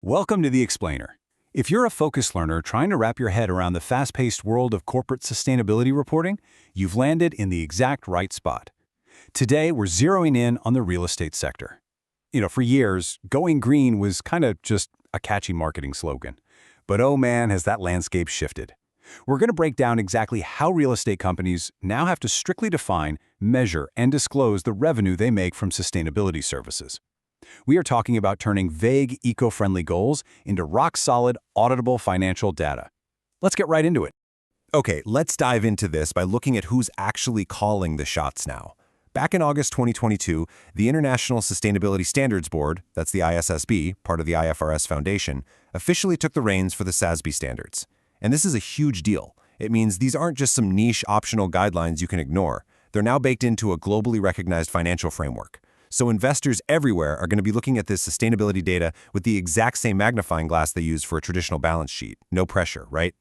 Welcome to The Explainer. If you're a focused learner trying to wrap your head around the fast-paced world of corporate sustainability reporting, you've landed in the exact right spot. Today, we're zeroing in on the real estate sector. For years, going green was kind of just a catchy marketing slogan. But oh man, has that landscape shifted. We're going to break down exactly how real estate companies now have to strictly define, measure, and disclose the revenue they make from sustainability services. We are talking about turning vague, eco-friendly goals into rock-solid, auditable financial data. Let's get right into it. Okay, let's dive into this by looking at who's actually calling the shots now. Back in August 2022, the International Sustainability Standards Board, that's the ISSB, part of the IFRS Foundation, officially took the reins for the SASB standards. And this is a huge deal. It means these aren't just some niche optional guidelines you can ignore. They're now baked into a globally recognized financial framework. So investors everywhere are going to be looking at this sustainability data with the exact same magnifying glass they use for a traditional balance sheet. No pressure, right?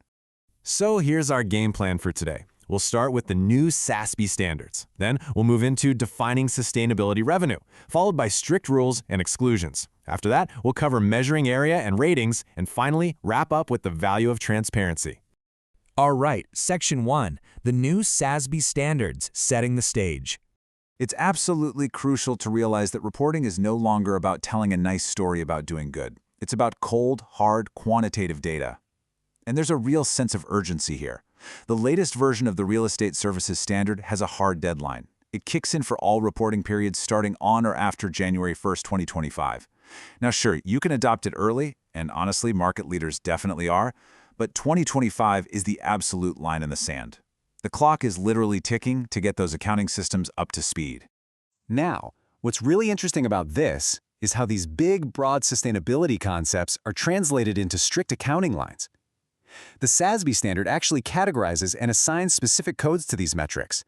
So here's our game plan for today. We'll start with the new SASB standards. Then we'll move into defining sustainability revenue, followed by strict rules and exclusions. After that, we'll cover measuring area and ratings, and finally wrap up with the value of transparency. All right, Section 1, the new SASB standards, setting the stage. It's absolutely crucial to realize that reporting is no longer about telling a nice story about doing good. It's about cold, hard, quantitative data. And there's a real sense of urgency here. The latest version of the Real Estate Services Standard has a hard deadline. It kicks in for all reporting periods starting on or after January 1st, 2025. Now sure, you can adopt it early, and honestly, market leaders definitely are, but 2025 is the absolute line in the sand. The clock is literally ticking to get those accounting systems up to speed. Now, what's really interesting about this is how these big, broad sustainability concepts are translated into strict accounting lines. The SASB standard actually categorizes and assigns specific codes to these metrics.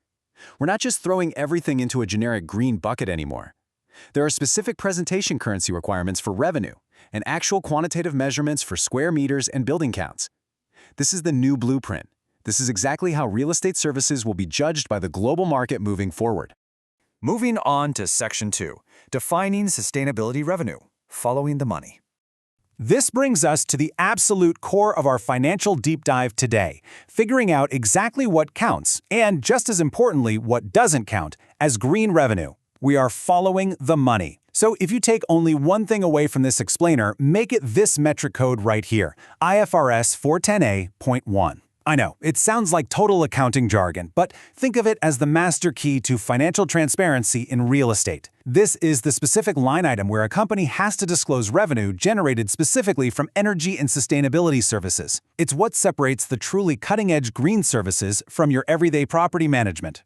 We're not just throwing everything into a generic green bucket anymore. There are specific presentation currency requirements for revenue and actual quantitative measurements for square meters and building counts. This is the new blueprint. This is exactly how real estate services will be judged by the global market moving forward. Moving on to Section 2, defining sustainability revenue, following the money. This brings us to the absolute core of our financial deep dive today, figuring out exactly what counts, and just as importantly, what doesn't count, as green revenue. We are following the money. So if you take only one thing away from this explainer, make it this metric code right here, IFRS 410A.1. I know, it sounds like total accounting jargon, but think of it as the master key to financial transparency in real estate. This is the specific line item where a company has to disclose revenue generated specifically from energy and sustainability services. It's what separates the truly cutting-edge green services from your everyday property management.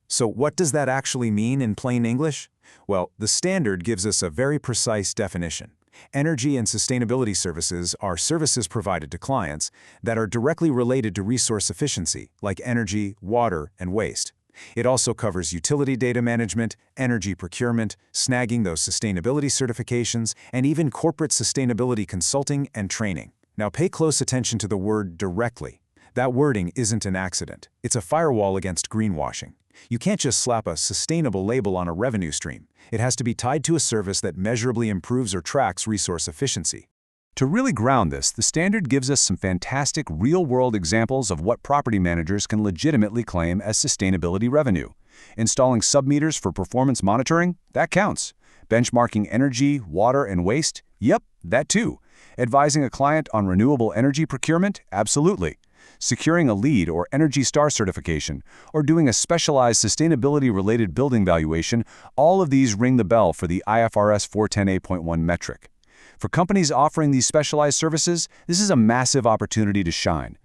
So what does that actually mean in plain English? Well, the standard gives us a very precise definition. Energy and sustainability services are services provided to clients that are directly related to resource efficiency, like energy, water, and waste. It also covers utility data management, energy procurement, snagging those sustainability certifications, and even corporate sustainability consulting and training. Now pay close attention to the word directly. That wording isn't an accident. It's a firewall against greenwashing. You can't just slap a sustainable label on a revenue stream. It has to be tied to a service that measurably improves or tracks resource efficiency. To really ground this, the standard gives us some fantastic real-world examples of what property managers can legitimately claim as sustainability revenue. Installing submeters for performance monitoring? That counts. Benchmarking energy, water, and waste? Yep, that too. Advising a client on renewable energy procurement? Absolutely. Securing a LEED or ENERGY STAR certification, or doing a specialized sustainability-related building valuation, all of these ring the bell for the IFRS 410A.1 metric. For companies offering these specialized services, this is a massive opportunity to shine.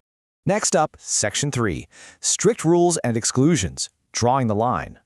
Next up, Section 3, strict rules and exclusions, drawing the line.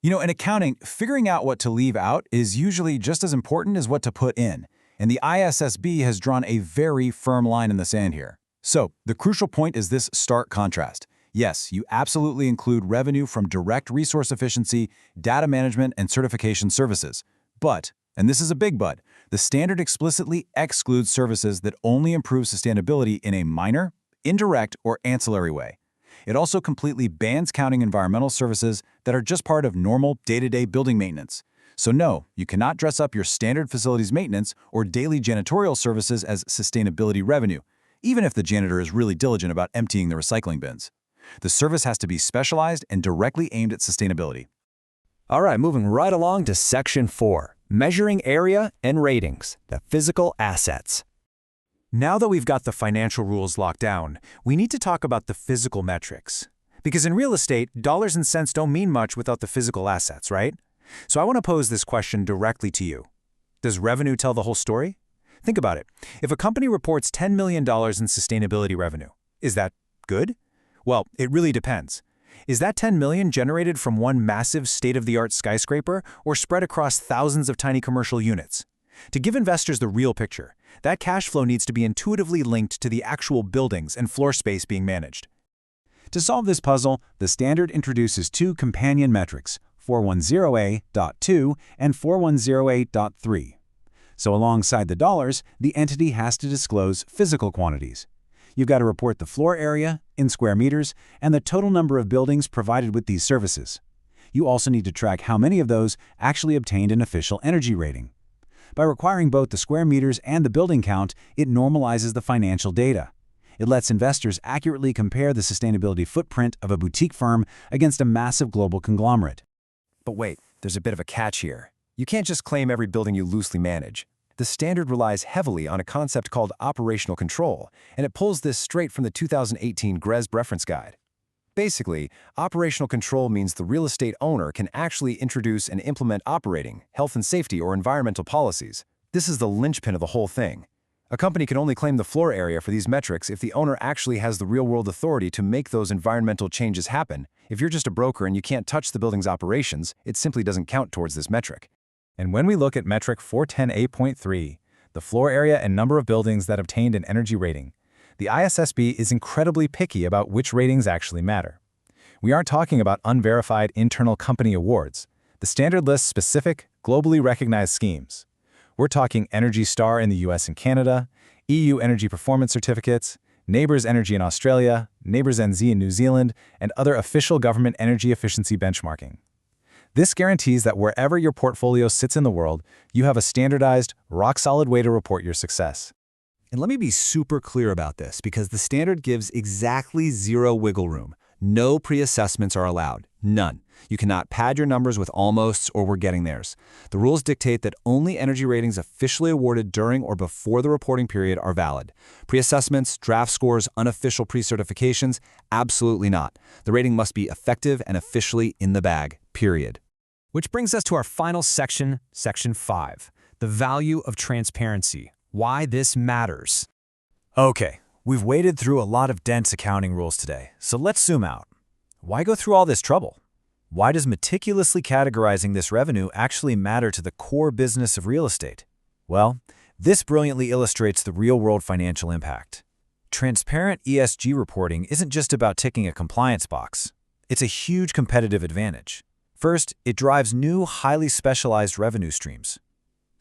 In accounting, figuring out what to leave out is usually just as important as what to put in, and the ISSB has drawn a very firm line in the sand here. So, the crucial point is this stark contrast. Yes, you absolutely include revenue from direct resource efficiency, data management, and certification services. But, and this is a big but, the standard explicitly excludes services that only improve sustainability in a minor, indirect, or ancillary way. It also completely bans counting environmental services that are just part of normal day-to-day building maintenance. So no, you cannot dress up your standard facilities maintenance or daily janitorial services as sustainability revenue, even if the janitor is really diligent about emptying the recycling bins. The service has to be specialized and directly aimed at sustainability. All right, moving right along to Section 4, Measuring Area and Ratings, the Physical Assets. Now that we've got the financial rules locked down, we need to talk about the physical metrics. Because in real estate, dollars and cents don't mean much without the physical assets, right? So I want to pose this question directly to you. Does revenue tell the whole story? Think about it. If a company reports $10 million in sustainability revenue, is that good? Well, it really depends. Is that $10 million generated from one massive state-of-the-art skyscraper or spread across thousands of tiny commercial units? To give investors the real picture, that cash flow needs to be intuitively linked to the actual buildings and floor space being managed. To solve this puzzle, the standard introduces two companion metrics, 410A.2 and 410A.3. So alongside the dollars, the entity has to disclose physical quantities. You've got to report the floor area, in square meters, and the total number of buildings provided with these services. You also need to track how many of those actually obtained an official energy rating. By requiring both the square meters and the building count, it normalizes the financial data. It lets investors accurately compare the sustainability footprint of a boutique firm against a massive global conglomerate. But wait, there's a bit of a catch here. You can't just claim every building you loosely manage. The standard relies heavily on a concept called operational control, and it pulls this straight from the 2018 GRESB reference guide. Basically, operational control means the real estate owner can actually introduce and implement operating, health and safety, or environmental policies. This is the linchpin of the whole thing. A company can only claim the floor area for these metrics if the owner actually has the real-world authority to make those environmental changes happen. If you're just a broker and you can't touch the building's operations, it simply doesn't count towards this metric. And when we look at metric 410A.3, the floor area and number of buildings that obtained an energy rating, the ISSB is incredibly picky about which ratings actually matter. We aren't talking about unverified internal company awards. The standard lists specific, globally recognized schemes. We're talking Energy Star in the US and Canada, EU Energy Performance Certificates, Neighbours Energy in Australia, Neighbours NZ in New Zealand, and other official government energy efficiency benchmarking. This guarantees that wherever your portfolio sits in the world, you have a standardized, rock-solid way to report your success. And let me be super clear about this, because the standard gives exactly zero wiggle room. No pre-assessments are allowed. None. You cannot pad your numbers with almosts or we're getting theirs. The rules dictate that only energy ratings officially awarded during or before the reporting period are valid. Pre-assessments, draft scores, unofficial pre-certifications, absolutely not. The rating must be effective and officially in the bag, period. Which brings us to our final section, Section 5, the value of transparency. Why this matters. Okay, we've waded through a lot of dense accounting rules today, so let's zoom out. Why go through all this trouble? Why does meticulously categorizing this revenue actually matter to the core business of real estate? Well, this brilliantly illustrates the real-world financial impact. Transparent ESG reporting isn't just about ticking a compliance box. It's a huge competitive advantage. First, it drives new, highly specialized revenue streams.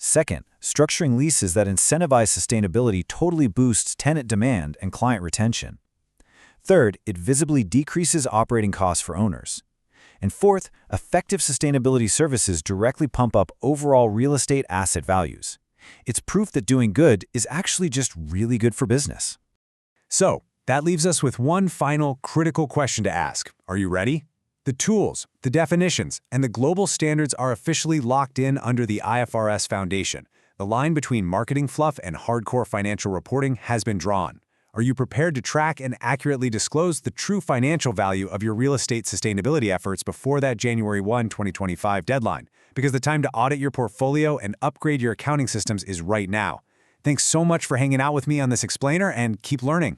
Second, structuring leases that incentivize sustainability totally boosts tenant demand and client retention. Third, it visibly decreases operating costs for owners. And fourth, effective sustainability services directly pump up overall real estate asset values. It's proof that doing good is actually just really good for business. So, that leaves us with one final critical question to ask. Are you ready? The tools, the definitions, and the global standards are officially locked in under the IFRS Foundation. The line between marketing fluff and hardcore financial reporting has been drawn. Are you prepared to track and accurately disclose the true financial value of your real estate sustainability efforts before that January 1, 2025 deadline? Because the time to audit your portfolio and upgrade your accounting systems is right now. Thanks so much for hanging out with me on this explainer, and keep learning.